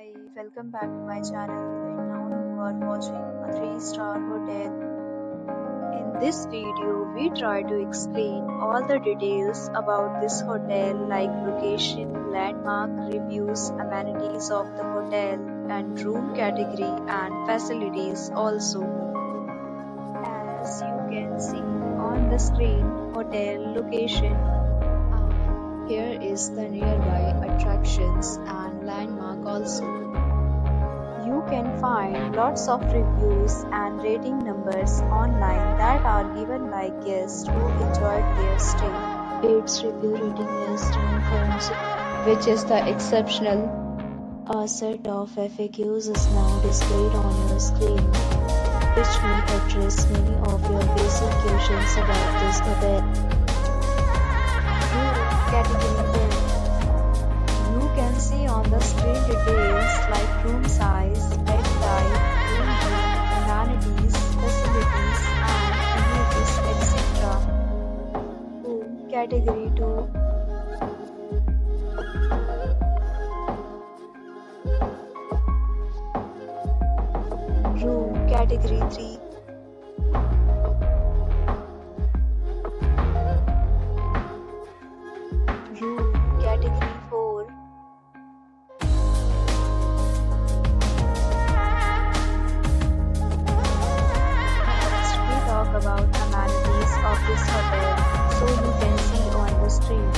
Hi, welcome back to my channel, and now you are watching a 3-star hotel. In this video, we try to explain all the details about this hotel like location, landmark, reviews, amenities of the hotel, and room category and facilities also. As you can see on the screen, hotel location. Here is the nearby attractions and landmark also. You can find lots of reviews and rating numbers online that are given by guests who enjoyed their stay. Its review rating is 10.0, which is the exceptional. A set of FAQs is now displayed on your screen, which will address many of your basic questions about this hotel. Category 1. You can see on the screen details like room size, bed type, room name, amenities, facilities, and amenities, etc. Room Category 2. Room Category 3. Room Category 4. Next, we talk about amenities of this hotel, so you can see on the screen.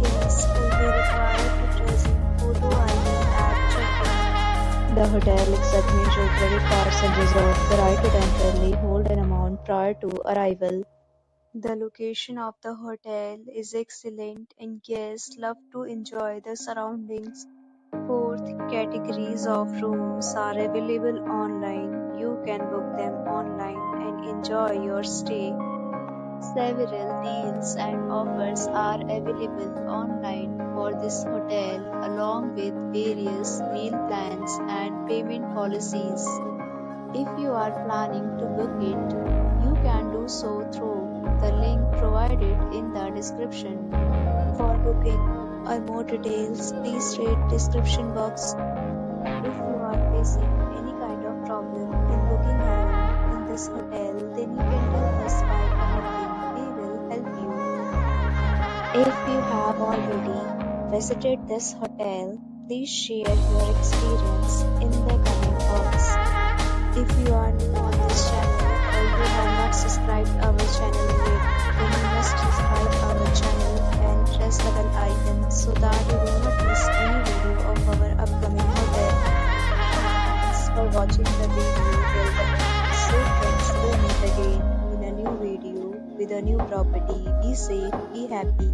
Guests will be required to present photo ID at check-in. The hotel accepts major credit cards and reserves the right to temporarily hold an amount prior to arrival. The location of the hotel is excellent and guests love to enjoy the surroundings. 4th, categories of rooms are available online. You can book them online and enjoy your stay. Several deals and offers are available online for this hotel, along with various meal plans and payment policies. If you are planning to book it, you can do so through the link provided in the description. For booking or more details, please read description box. If you are facing any kind of problem in booking a room in this hotel, then you can tell us by commenting. We will help you. If you have already visited this hotel, please share your experience in the comment box. If you are new on this channel or you have not subscribed our channel yet, then you must subscribe our channel and press the bell icon so that you do not miss any video of our upcoming hotel. Thanks for watching the video till the end. So friends, we'll meet again in a new video with a new property. Be safe, be happy.